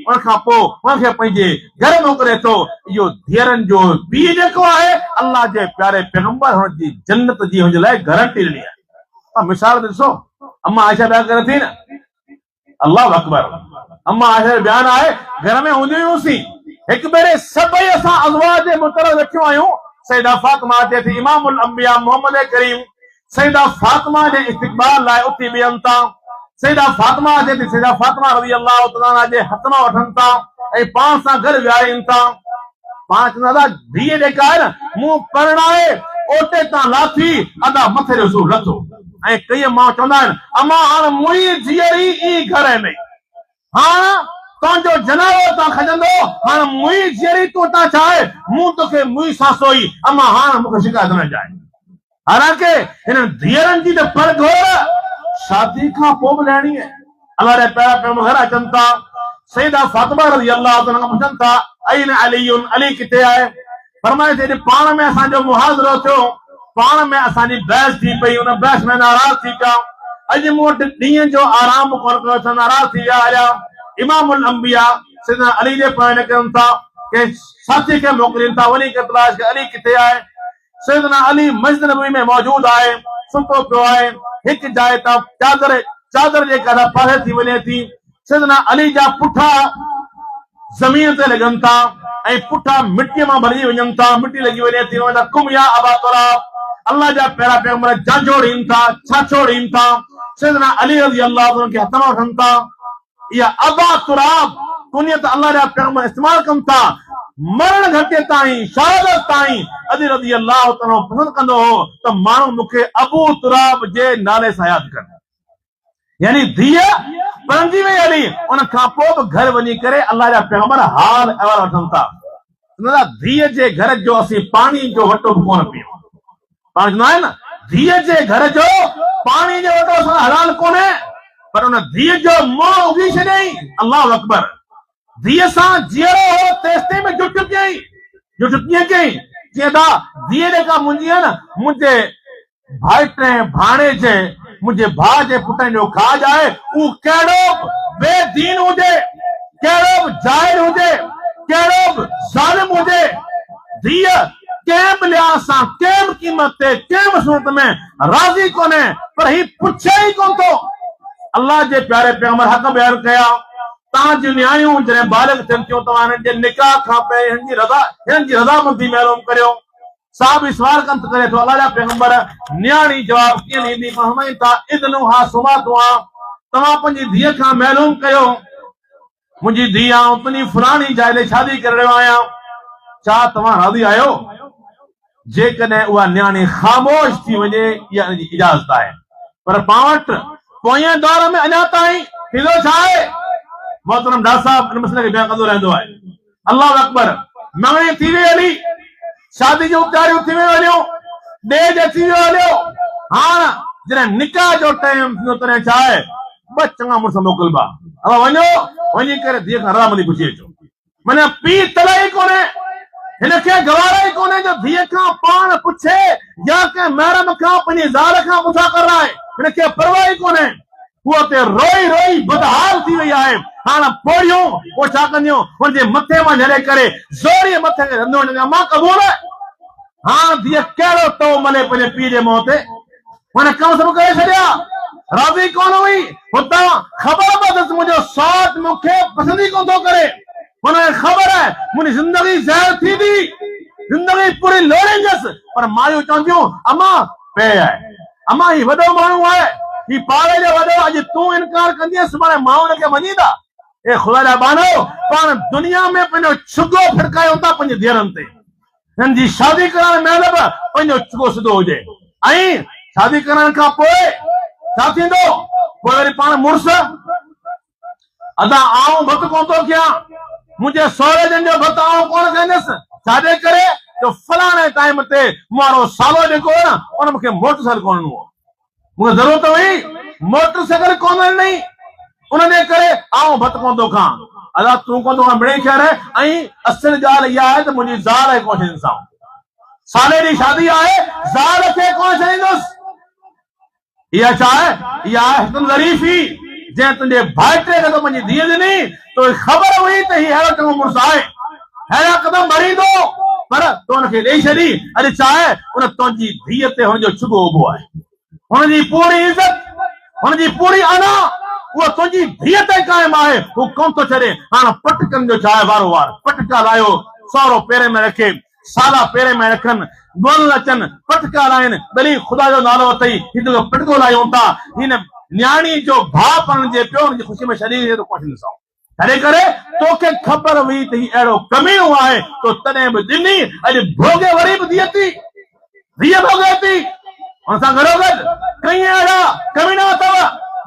उनखां पोइ हुनखे पंहिंजे घर मोकिले थो। इहो धीअरनि जो पीउ जेको आहे, अल्लाह जे प्यारे पैगंबर हुनजी जन्नत जी हुनजे लाइ गारंटी ॾिनी आहे। तव्हां मिसाल ॾिसो, अम्मा आयशा बयान करे थी न, अल्लाहु अकबर। अम्मा आयशा जो बयान आहे, घर में हूंदियूं हुयूंसीं, हिकु भेरे सभई असां अज़वाज जे मुतरफ़ वेठियूं आहियूं, सईदा फातिमा चए थी, इमामुल अंबिया मोहम्मद करीम सईदा फातिमा जे इस्तक़बाल लाइ उथी बीहनि था। सईदा फातिमा चए थी, सईदा फातिमा रज़ी अल्लाह तआला जे हथ मां वठनि था ऐं पाण सां गॾु विहारीनि था। पाण चवंदा था, धीअ जेका आहे न, मूं परणाए ओटे तां लाथी, अदा मथे जो सूर लथो। ऐं कई माण्हू चवंदा आहिनि, अमा हाणे मुंहिंजी धीअरी ई घर में, हाणे तुंहिंजो जनाबो तां खजंदो, हाणे मुंहिंजी धीअरी तूं तां छा आहे, मूं तोखे मुंहिंजी सासो ई, अमा हाणे मूंखे शिकायत न जाए। हालांकि हिन धीअरनि जी त परघोर शादी खां पोइ बि लहणी आहे। अल्लाह जे प्यारा पैगंबर घर अचनि था, सईदा फातिमा रज़ी अल्लाह तआला पुछनि था, अईन अलीयुन, अली किथे आहे? फरमाए थी, पाण में असांजो मुहाज़रो थियो, पाण में असांजी बहस थी पई, उन बहस में नाराज़ थी पिया, अॼु मूं वटि ॾींहं जो आराम कोन कयो, असां नाराज़ थी विया हलिया। इमामुल अंबिया सैयदना अली जे पाण कनि था, कंहिं साथी खे मोकिलीनि था, वञी करे तलाश कयो, अली किथे आहे? सैयदना अली मस्जिद नबवी में मौजूद आहे, सुतो पियो आहे, हिकु जाइ तां चादर जेका पासे थी वञे थी। सैयदना अली जा पुठा ज़मीन ते लॻनि था ऐं पुठा मिटीअ मां भरिजी वञनि था, मिटी लॻी वञे थी, कुम या अबा तुराब, अल्लाह जा प्यारा पैगंबर झांझोड़ीनि था, छाछोड़ीनि था। सैयदना अली रज़ी अल्लाह खे हथ मां वठनि था, इहा अबा तुराब कुनियत अल्लाह जा पैगंबर इस्तेमाल कनि था। मरण घटे ताईं, शहादत ताईं अली रज़ी अल्लाह तआला पसंदि कंदो हो त माण्हू मूंखे अबू तुराब जे नाले सां यादि कनि। यानी धीअ बणिजी वई हली। उन खां पोइ बि घर वञी करे अल्लाह जा पैगंबर हाल अहिवाल वठनि था। धीअ जे घर जो असीं पाणी जो वटो बि कोन पियूं। पाण चवंदा आहिनि न, धीअ जे घर जो पाणी जो वटो असां हलाल कोन्हे, पर उन धीअ जो मुंहुं उगी छॾियईं। अल्लाह अकबर। धीअ सां जीअरो हो तेसिताईं में जुट कयईं। जुट कीअं कयईं? जीअं त धीअ जेका मुंहिंजी आहे न, मुंहिंजे भाइटे भाणे जे, मुंहिंजे भाउ जे पुटनि जो खाज आहे, उहो कहिड़ो बि बेदीन हुजे, कहिड़ो बि जाहिल हुजे, कहिड़ो बि ज़ालिम हुजे, धीअ कंहिं बि लिहाज़ सां, कंहिं बि क़ीमत ते, कंहिं बि सूरत में राज़ी कोन्हे, पर ही पुछे ई कोन थो। अल्लाह जे प्यारे पैगंबर हक़ बयान कया, तव्हां जूं न्याणियूं जॾहिं बालिग़ थियनि थियूं, तव्हां हिननि जे निकाह खां पहिरीं हिननि जी रज़ामंदी मालूम करियो। साहब सवाल कनि करे थो, अल्लाह जा पैगंबर न्याणी जवाब कीअं ॾींदी? फरमाइनि था, इज़्नु हा सुमातु हा, तव्हां पंहिंजी धीअ खां मालूम कयो, मुंहिंजी धीअ आऊं तुंहिंजी फलाणी जाइ ते शादी करे रहियो आहियां, छा तव्हां राज़ी आहियो? जेकॾहिं उहा न्याणी ख़ामोश थी वञे, इहा हिनजी इजाज़त आहे। पर पाण वटि पोएं दौर में अञा ताईं थींदो छा आहे? मोहतरम डॉक्टर साहब इन मसइले खे बयान कंदो रहंदो आहे। अल्लाह अकबर। मङणी थी वई हली, शादी जूं तयारियूं थी वयूं हलियूं, ॾेज अची वियो हलियो। हाणे जॾहिं निकाह जो टाइम थींदो तॾहिं छा आहे? ॿ चङा मुड़ुस मोकिलबा, अब वञो, वञी करे धीअ खां रज़ामंदी पुछी अचो। माना पीउ तले ई कोन्हे, हिनखे गवारा ई कोन्हे जो धीअ खां पाण पुछे या कंहिं महरम खां पंहिंजी ज़ाल खां पुछा कराए, हिनखे परवाह ई कोन्हे। उहो ते रोई रोई बदहाल थी वई आहे। हाणे पोड़ियूं उहो छा कंदियूं? हुनजे मथे मां झले करे ज़ोरी मथे खे रंधो ॾींदियूं, मां क़बूल। हाणे धीअ कहिड़ो तो मले पंहिंजे पीउ जे मुंहं ते? हुन कम सभु करे छॾिया, राज़ी कोन हुई। हुतां ख़बर पवंदसि मुंहिंजो सौट मूंखे पसंदि ई कोन थो करे। हुनखे ख़बर आहे मुंहिंजी ज़िंदगी ज़हर थींदी, ज़िंदगी पूरी लोड़ींदसि। पर मायूं चवंदियूं, अमा पे आहे, अमा ही वॾो माण्हू आहे, ही पाड़े जो वॾो, अॼु तूं इनकार कंदीअ, सुभाणे माण्हू हिनखे मञींदा। ए ख़ुदा जा बानो, पाण दुनिया में पंहिंजो छुगो फिरकायूं था पंहिंजी धीअरनि ते। हिन जी शादी करण महिल बि पंहिंजो छुगो सिधो हुजे, ऐं शादी करण खां पोइ छा थींदो? पोइ वरी पाण मुड़ुस अदा आऊं भत कोन थो कयां, मुंहिंजे सहुरे जन जो भत आऊं कोन कंदसि। छाजे करे? जो फलाणे टाइम ते माण्हू सालो जेको न, उन मूंखे मोटरसाइकिल कोन ॾिनो, मूंखे ज़रूरत हुई मोटरसाइकिल कोन ॾिनी, उनजे करे आऊं भत कोन थो खां। अदा तूं कोन थो खां मिड़ई ख़ैर। ऐं असुल ॻाल्हि इहा आहे त मुंहिंजी ज़ाल आहे कोन छॾींदुसि, साले जी शादी आहे, ज़ाल खे कोन छॾींदुसि। इहा छा आहे? इहा आहे हिकदमि ज़रीफ़ी, जंहिं तुंहिंजे भाइटे खे तो पंहिंजी धीअ ॾिनी, तो ख़बर हुई त हीउ अहिड़ो चङो मुड़ुसु आहे, अहिड़ा क़दम भरींदो, पर तो हुनखे ॾेई छॾी। अॼु छा आहे? उन तुंहिंजी धीअ ते हुनजो छुगो उभो आहे, हुनजी पूरी इज़त, हुनजी पूरी अना उहा तुंहिंजी धीअ ते क़ाइमु आहे, हू कोन थो छॾे। हाणे पटकनि जो छा आहे? वारो वार पटका लायो, सहुरो पेरे में रखे, साला पेरे में रखनि, गोल अचनि, पटका लाइनि, भली ख़ुदा जो नालो अथई, हिकु पटको लायूं था। हिन न्याणी जो भाउ पण जे पियो हुनजी ख़ुशी में शरीर तो कोन ॾिसो, छॾे करे तोखे ख़बर हुई त हीउ अहिड़ो कमीणो आहे, तो तॾहिं बि ॾिनी। अॼु भोगे वरी बि धीअ भोगे थी। हुन सां गॾोगॾु कई अहिड़ा कमीणा अथव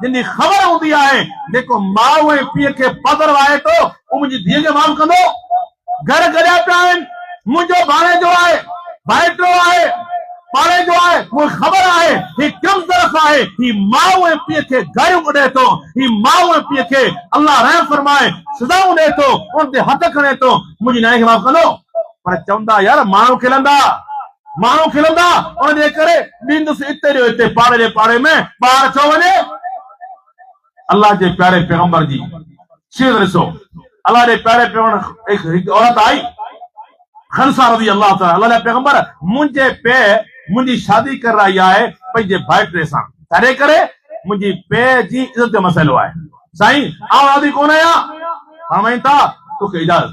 जिन जी ख़बर हूंदी आहे, जेको माउ ऐं पीउ खे पधर वाहे थो, उहो मुंहिंजी धीअ खे माफ़ कंदो। घर गॾिया पिया आहिनि, मुंहिंजो भाणे जो आहे, भाइटो आहे, पाड़े जो आहे, मूंखे ख़बर आहे ही कम तरफ़ आहे, ही माउ ऐं पीउ खे गारियूं ॾे थो, ही माउ ऐं पीउ खे अल्लाह रहम फरमाए सज़ाऊं ॾे थो, उन ते हथ खणे थो। मुंहिंजी न्याणी खे माफ़ कंदो? पर चवंदा यार माण्हू खिलंदा, उनजे करे ॾींदुसि इते जो इते, पाड़े जे पाड़े में ॿार छो वञे। अल्लाह जे प्यारे पैगंबर जी सीरत ॾिसो। अल्लाह जे प्यारे पैगंबर हिकु औरत आई, खनसा रज़ी अल्लाह ताला, अल्लाह जा पैगंबर मुंहिंजे पे मुंहिंजी शादी कर रही आहे पंहिंजे भाइटे सां, छाजे करे? मुंहिंजी पे जी इज़त जो मसइलो आहे। साईं आऊं राज़ी कोन आहियां, फरमाइनि था तोखे इजाज़त।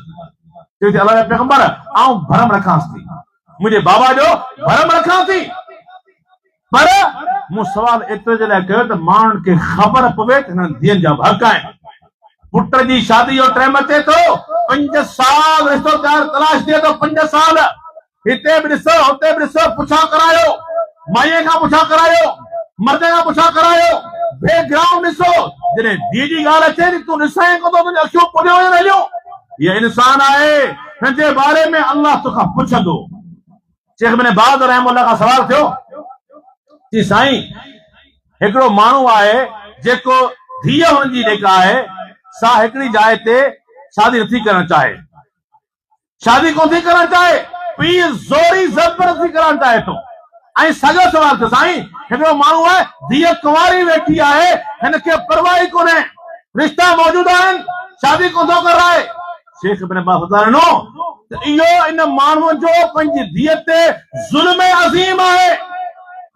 अल्लाह जा पैगंबर आऊं भरम रखांसि थी, मुंहिंजे बाबा जो भरम रखां थी, पर मूं सवाल एतिरे जे लाइ कयो त माण्हुनि खे ख़बर पवे त हिननि धीअनि जा हक़ आहिनि। पुट जी शादी जो टाइम अचे थो, 5 साल रिश्तो तलाश थिए थो, 5 साल हिते बि ॾिसो, हुते बि ॾिसो, पुछा करायो, माईअ खां पुछा करायो, मर्द खां पुछा करायो, बैकग्राउंड ॾिसो, जॾहिं धीअ जी ॻाल्हि अचे थी तूं ॾिसां को तुंहिंजी अखियूं पुठियो वञनि हलियो। ये इंसान आहे, हिनजे बारे में अल्लाह तोखां पुछंदो। शेख इब्न बाज़ रहमतुल्लाह खां सवाल थियो कि साईं हिकिड़ो माण्हू आहे जेको धीअ हुनजी जेका आहे सा हिकिड़ी जाइ ते शादी नथी करणु चाहे, शादी कोन थी करणु चाहे, पीउ ज़ोरी ज़बरदस्ती करणु चाहे थो। ऐं साॻियो सवाल थियो साईं हिकिड़ो माण्हू आहे, धीअ कुंवारी वेठी आहे, हिनखे परवाह ई कोन्हे, रिश्ता मौजूद आहिनि, शादी कोन थो कराए। शेख इब्न बाज़ ॿुधाइणो त इहो इन माण्हूअ जो पंहिंजी धीअ ते ज़ुल्म अज़ीम आहे,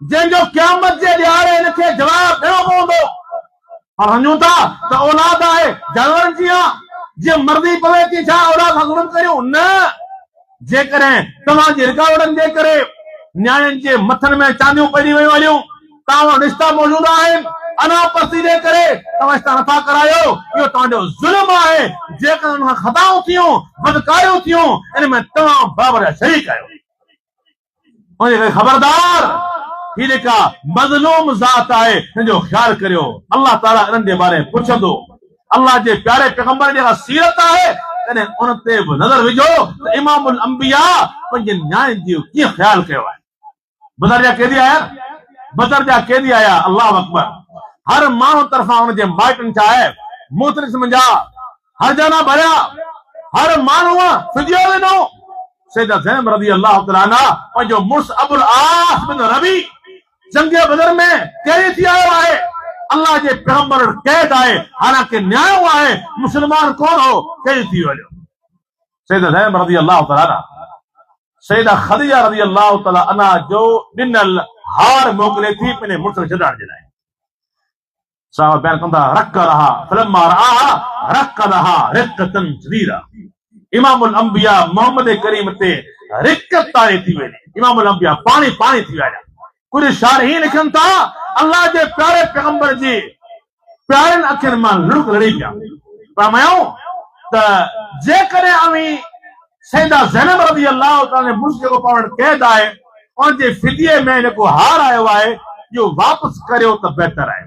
जंहिंजो क़यामत जे ॾियारे हिनखे जवाब ॾियणो पवंदो। और वञूं था त औलाद आहे जानवरनि जी आहे, जीअं मर्ज़ी पवे थी छा औलाद सां ज़ुल्म करियूं? न, जेकॾहिं तव्हांजी रुकावटनि जे करे न्याणियुनि जे मथनि में चांदियूं पइजी वियूं हलियूं, तव्हां रिश्ता मौजूद आहिनि, अना पस्ती जे करे तव्हां रिश्ता नथा करायो, इहो तव्हांजो ज़ुल्म आहे। जेकॾहिं हुन खां ख़ताऊं थियूं, बदकारियूं थियूं, इन में तव्हां बराबरि जा शरीक आहियो। उनखे खबरदार, ही जेका मज़लूम ज़ात आहे हिनजो ख़्यालु करियो। अल्लाह ताला इन्हनि जे बारे में पुछंदो। अल्लाह जे प्यारे पैगंबर जेका सीरत आहे कॾहिं उन ते बि नज़र विझो त इमामुल अंबिया पंहिंजे न्याय जो कीअं ख़्यालु कयो आहे। बदर जा कैदी आया, बदर जा कैदी आया, अल्लाह अकबर। हर माण्हू तरफ़ां हुनजे माइटनि छा आहे मुख़्तलिफ़ जा हरजाना भरिया, हर माण्हू फिदियो ॾिनो। सैयदा ज़ैनब रज़ी अल्लाह तआला अन्हा पंहिंजो मुड़ुस अबुल आस बिन रबी जंग बदर में कैदी थी आयो आहे, अल्लाह जे पैगंबर कैद आहे, हालांकि न्याय आहे, मुसलमान कोन हो, कैद थी वियो। सैयदा ज़ैनब रज़ी अल्लाह तआला अन्हा सैयदा खदीजा रज़ी अल्लाह तआला अन्हा जो ॾिनल हार मोकिले थी पंहिंजे मुड़ुस खे छॾाइण जे लाइ। साहब बयान कंदा रक रहा फलम्मा रहा रक रहा रिक़तन शदीदा। इमामुल अंबिया मोहम्मद करीम ते रिक़त तारी थी वई। इमामुल अंबिया पानी पानी थी विया। कुछ शारहीन लिखनि था अल्लाह जे प्यारे पैगंबर जी प्यारनि अखियुनि मां लुढ़क लड़ी पिया। फरमायो त जेकॾहिं अवी सैयदा ज़ैनब रज़ी अल्लाह तआला मुड़ुस जेको पाण कैद आहे उन जे फिदिये में जेको हार आयो आहे इहो वापसि करियो त बहितर आहे।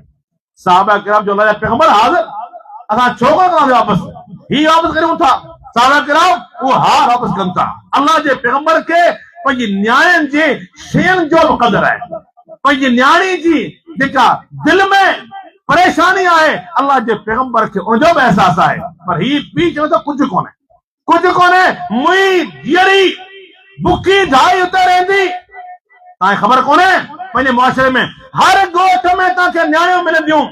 साहबा किराम जो अल्लाह जा पैगंबर हाज़िर, असां छो कोन कंदासीं वापसि, ही वापसि करियूं था। साहबा किराम उहो हार वापसि कनि था। अल्लाह जे पैगंबर खे पंहिंजी न्याणियुनि जी शयुनि जो बि क़दुरु आहे। पंहिंजी न्याणी जी जेका दिलि में परेशानी आहे अल्लाह जे पैगंबर खे उनजो बि अहसासु आहे। पर ही पीउ चवे थो कुझु कोन्हे, कुझु कोन्हे, मुंहिंजी धीअड़ी बुखी ढाई उते रहंदी। तव्हांखे ख़बर कोन्हे पंहिंजे मुआशरे में हर ॻोठ में तव्हांखे न्याणियूं मिलंदियूं।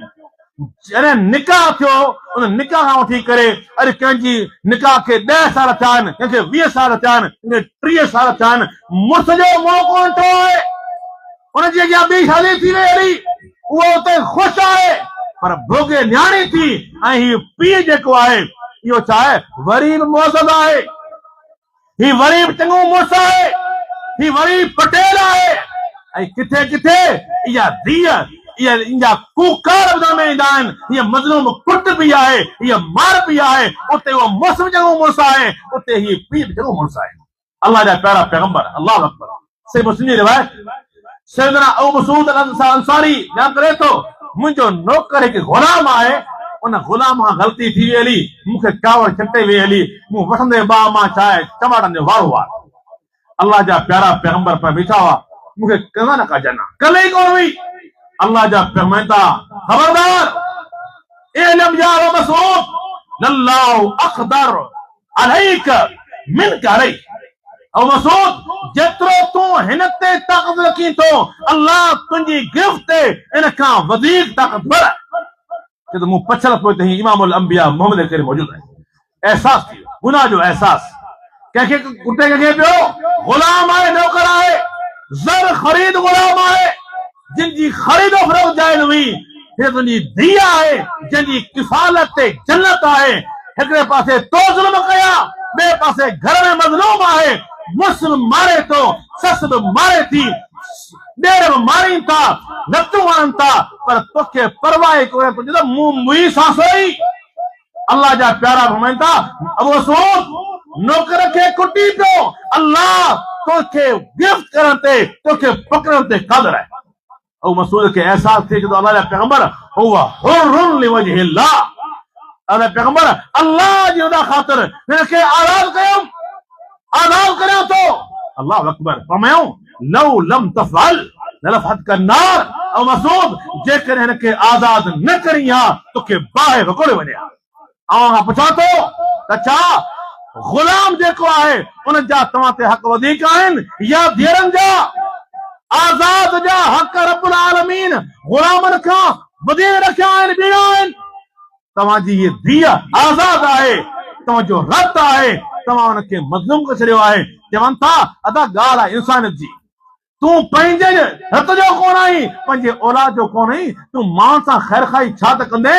जॾहिं निकाह थियो उन निकाह खां वठी करे अॼु कंहिंजी निकाह खे 10 साल थिया आहिनि, कंहिंखे 20 साल थिया आहिनि, कंहिंखे 30 साल थिया आहिनि, मुड़ुस जो मोह कोन ठहियो आहे। उनजी अॻियां ॿी शादी थी वई हली, उहो उते ख़ुशि आहे, पर भोगे न्याणी थी। ऐं हीउ पीउ जेको आहे इहो छा आहे, वरी बि मुअज़्ज़ज़ आहे, ही वरी बि चङो मुड़ुस आहे, ही वरी पटेल आहे। ऐं किथे किथे इहा धीअ इहा कूकार ॿुधण में ईंदा आहिनि, हीअ मज़लूम पुट बि आहे, हीअ मार बि आहे। उते उहो मुड़ुस बि चङो मुड़ुस आहे, उते हीअ पीउ बि चङो मुड़ुस आहे। अल्लाह जा प्यारा पैगंबर, अल्लाह अकबर। सही मुस्लिम जी रिवायत सैयदना अबू मसूद अंसारी बयान करे थो, मुंहिंजो नौकर हिकु गुलाम आहे, उन गुलाम खां ग़लती थी वई हली, मूंखे कावड़ छटे वई हली, मूं वठंदे ॿा मां छा आहे टमाटनि जो वारो आहे। अल्लाह जा प्यारा पैगंबर पर बीठा हुआ, मूंखे कंदा न का जना कल्ह ई कोन हुई। अल्लाह जा पैगंबर खबरदार, इल्म या मसूद लल्लाहु अक़दर अलैक मिन करे। ओ मसूद जेतिरो तूं हिन ते ताक़त रखी थो, अल्लाह तुंहिंजी गिरफ़्त ते इन खां वधीक ताक़तवर आहे। मूं पछल पियो त इमामुल अंबिया मोहम्मद करे मौजूद आहे। एहसास थी वियो, गुनाह जो एहसास। कंहिंखे कुटे कंहिंखे पियो, गुलाम आहे, नौकर आहे, ज़र ख़रीद गुलाम आहे, जिनजी ख़रीदो फ़रोख्त जाइ न हुई। हे तुंहिंजी धीअ आहे जंहिंजी किफ़ालत ते जन्नत आहे। हिकिड़े पासे तो ज़ुल्म कया, ॿिए पासे घर में मज़लूम आहे, मुस्लिम मारे थो, सस बि मारे थी, ॾेर बि मारीनि था, लतूं हणनि था, पर तोखे परवाह कोन्हे, तुंहिंजी त मुंहुं सांस हुई। अल्लाह जा प्यारा फरमाइनि था, अबू मसूद नौकर खे कुटी पियो, अल्लाह तोखे गिरफ़्त करण ते, तोखे पकड़ण ते क़ादिर आहे। ऐं मसूद खे एहसास थिए जो अल्लाह जा पैगंबर हुवा हुर्रुन लिवजहिल्लाह, अल्लाह पैगंबर अल्लाह जी उदा ख़ातिर हिनखे आज़ाद कयो, आज़ाद करियो थो। अल्लाह अकबर। फरमायो लौ लम तफअल ललफतका नार, ऐं मसूद जेकर हिनखे आज़ाद न करी हा तोखे बाहि वकोड़े वञे हा। ऐं पुछां थो त छा गुलाम जेको आहे उन जा तव्हां ते हक़ वधीक आहिनि या धीअरनि जा? आज़ाद जा हक़ रब्बुल आलमीन गुलामनि खां वधीक रखिया आहिनि, ॿीणा आहिनि। तव्हांजी ये धीअ आज़ाद आहे, तव्हांजो रत आहे, तव्हां हुनखे मज़लूम करे छॾियो आहे। चवनि था अदा ॻाल्हि आहे इंसानियत जी, तूं पंहिंजे रत जो कोन आहीं, पंहिंजे औलाद जो कोन आहीं, तूं मां सां ख़ैर खाई छा त कंदे?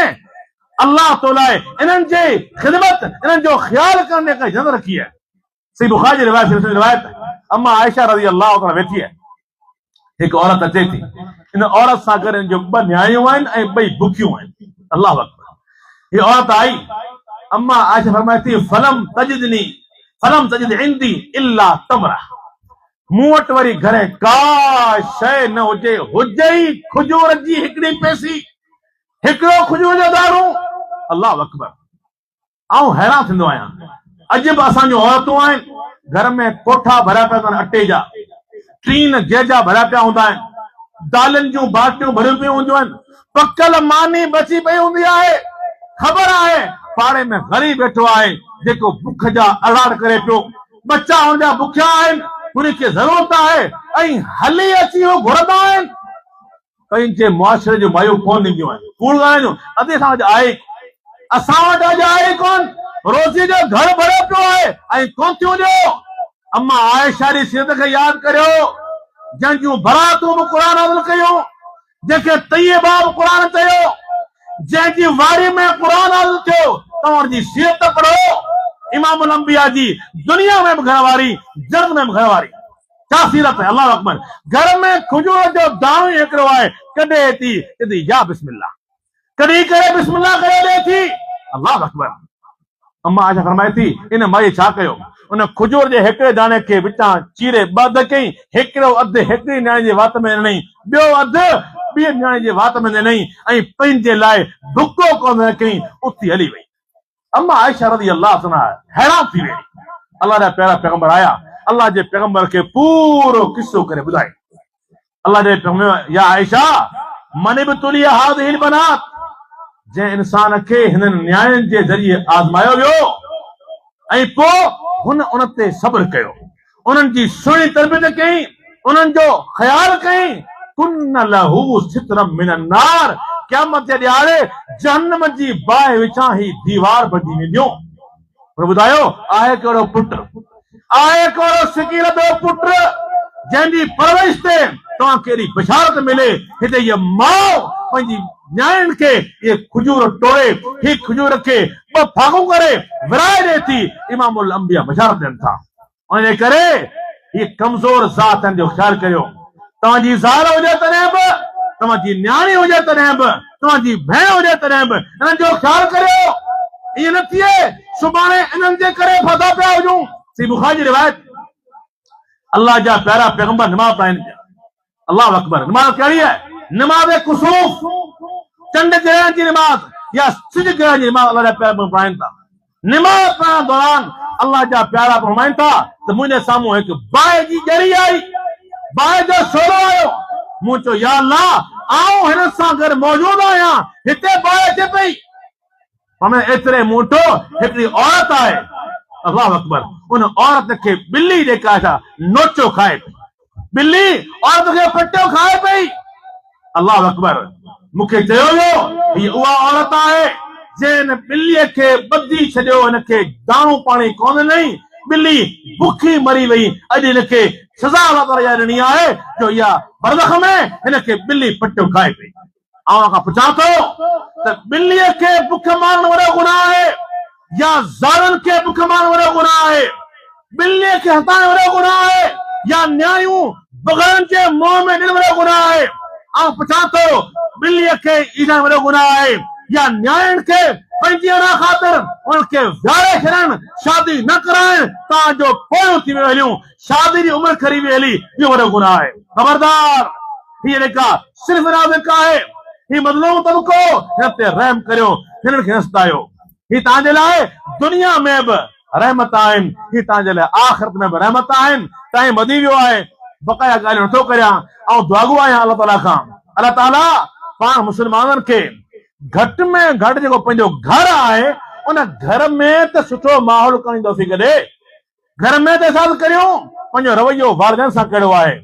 अल्लाह तो लाइ इन्हनि जे ख़िदमत, इन्हनि जो ख्याल करने का इजाज़त रखी है। सही बुखारी जी रिवायत अम्मा आयशा रज़ी अल्लाह ताला वेठी है, एक औरत अचे थी, इन औरत सां गॾु जो ॿ न्याणियूं आहिनि ऐं ॿई बुखियूं आहिनि। अल्लाह अकबर। ये औरत आई, अम्मा आयशा फरमाए थी फलम तजिद इंदी इल्ला तमरा, मूं वटि वरी घरे का शइ न हुजे, हुजे ई खजूर जी हिकिड़ी पेसी, हिकिड़ो खजूर जो दाणो। अल्लाह अकबर। आऊं हैरान थींदो आहियां, अॼु बि असांजूं औरतूं आहिनि, घर में कोठा भरिया पिया आहिनि अटे जा, टीन गेजा भरिया पिया हूंदा आहिनि, दालनि जूं बाटियूं भरियूं पियूं हूंदियूं आहिनि, पकल मानी बची पई हूंदी आहे। ख़बर आहे पाड़े में ग़रीब वेठो आहे जेको बुख जा अलाड़ करे पियो, बच्चा हुनजा बुखिया आहिनि, हुनखे ज़रूरत आहे ऐं हली अची उहो घुरंदा आहिनि। पंहिंजे मुआशरे जो मायूं कोन ॾींदियूं आहिनि, कूड़ ॻाल्हायूं अॼु असां वटि आहे, असां वटि अॼु आहे कोन, रोज़ी जो घर भरियो पियो आहे ऐं कोन थियूं ॾियो। अम्मा आयशा जी सीरत खे यादि करियो, जंहिंजूं बरातूं बि क़ुर नाज़िल कयूं, जंहिंखे तय्यबा बि क़ुर चयो, जंहिंजी वारी में क़ुर नाज़िल थियो। तव्हांजी सीरत पढ़ो, इमामुल अंबिया जी, दुनिया में भी घरवारी, जग में भी घरवारी, क्या सीरत है। अल्लाह अकबर। घर में खजूर जो दाणो ही हिकिड़ो आहे, कॾहिं थी या बिस्मिल्लाह, कॾहिं करे बिस्मिल्लाह करे ॾे थी। अल्लाह अकबर। अम्मा आयशा फरमाए थी इन माई छा कयो, उन खजूर जे हिकिड़े दाणे खे विचां चीरे ॿ अध कई, हिकिड़ो अधु हिकिड़ी न्याणी जे वात में ॾिनई, ॿियो अधु ॿिए न्याणी जे वात में ॾिनई ऐं पंहिंजे लाइ भुको कोन कई, उथी हली वई। अम्मा आयशा रज़ी अल्लाह तआला हैरान थी वई। अल्लाह जा प्यारा पैगंबर आया, अल्लाह जे पैगंबर खे पूरो किस्सो करे ॿुधाई। अल्लाह जे पैगंबर या आयशा मन बितुली हाज़िहिल बनात, जंहिं इंसान खे हिननि न्यायनि जे ज़रिए आज़मायो वियो ऐं पोइ हुन उन ते सब्र कयो, उन्हनि जी सुहिणी तरबियत कई, उन्हनि जो ख्याल कई, कुन्न लहू सित्रम मिनन नार, क़यामत जे ॾियारे जहन्नम जी बाहि विचां ही दीवार बधी वेंदियूं। पर ॿुधायो आहे कहिड़ो पुट, आहे कहिड़ो सिकीरत जो पुट, जंहिंजी परवरिश ते तव्हांखे एॾी बशारत मिले। हिते इहा माउ पंहिंजी न्याणियुनि खे इहे खजूर टोड़े, ही खजूर खे ॿ फागूं करे विराए ॾे थी। इमामुल अंबिया बशारत ॾियनि था। उन करे ही कमज़ोर ज़ातनि जो ख़्यालु करियो। तव्हांजी ज़ाल हुजे तॾहिं बि, तव्हांजी न्याणी हुजे तॾहिं बि, तव्हांजी भेण हुजे तॾहिं बि हिननि जो ख़्यालु करियो। ईअं न थिए सुभाणे इन्हनि जे करे फसा पिया हुजूं। सी बुखारी जी रिवायत, अल्लाह जा प्यारा पैगंबर नमाज़ पढ़ाइनि पिया। अल्लाह अकबर। नमाज़ कहिड़ी आहे? नमाज़ कुसूफ, चंड ग्रहण जी नमाज़ या सिज ग्रहण जी नमाज़ अल्लाह जा प्यारा पढ़ाइनि था। नमाज़ पढ़ण दौरान अल्लाह जा प्यारा फरमाइनि था त मुंहिंजे साम्हूं हिकु बाहि जी ॼरी आई, बाहि जो शोरो आयो। मूं चयो या अल्लाह, आऊं हिन सां गॾु मौजूदु आहियां, हिते बाहि अचे पई। एतिरे मूंठो हिकिड़ी औरत आहे। अल्लाह अकबर। उन औरत खे ॿिली जेका नोचो खाए पई, ॿिली औरत खे पटियो खाए पई। अल्लाह अकबर। मूंखे चयो वियो हीअ उहा औरत आहे जंहिं ॿिलीअ खे ॿधी छॾियो, हिनखे दाणो पाणी कोन ॾिनई, ॿिली बुखी मरी वई। अॼु हिनखे सज़ा अल्लाह ताला ॾिनी आहे जो इहा बरदख में हिनखे ॿिली पटियो खाए पई। खां पुछां थो त ॿिलीअ खे बुख मारण वॾो गुनाह आहे या ज़ालनि खे बुख मारण वॾो गुनाह आहे? ॿिलीअ खे हटाइण वॾो गुनाह आहे या न्यायूं बग़ैरनि जे मुंहं में ॾियण वॾो गुनाह आहे? पुछां थो ॿिलीअ खे ईंदड़ वॾो गुनाह आहे या न्यायनि खे पंहिंजी अना ख़ातिर उनखे विहारे छॾण, शादी न कराइण, तव्हांजो पोयूं थी वियो हलियूं, शादी जी उमिरि खरी वई हली, इहो वॾो गुनाह आहे। ख़बरदार, हीअ जेका सिर्फ़ नाज़िक आहे, ही मज़लूम तबको, हिन ते रहम करियो, हिननि खे न सतायो। ही तव्हांजे लाइ दुनिया में बि रहमत आहिनि, ही तव्हांजे लाइ आख़िरत में बि रहमत आहिनि। टाइम वधी वियो आहे, बक़ाया ॻाल्हियूं नथो करियां। ऐं दुआगो आहियां अलाह ताला खां, अलाह ताला पाण मुस्लमाननि खे घटि में घटि जेको पंहिंजो घर आहे उन घर में त सुठो माहौल करण जी तौफ़ीक़ ॾे। घर में त एहसास करियूं पंहिंजो रवैयो वालिदनि सां कहिड़ो आहे,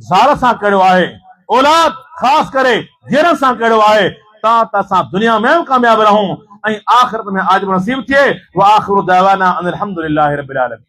ज़ाल सां कहिड़ो आहे, औलाद ख़ासि करे धीअरनि सां कहिड़ो आहे, त असां दुनिया में बि कामयाब रहूं ऐं आख़िरत में आजिब नसीब थिए। व आख़िरु दअवाना अनिल हम्दुलिल्लाहि रब्बिल आलमीन।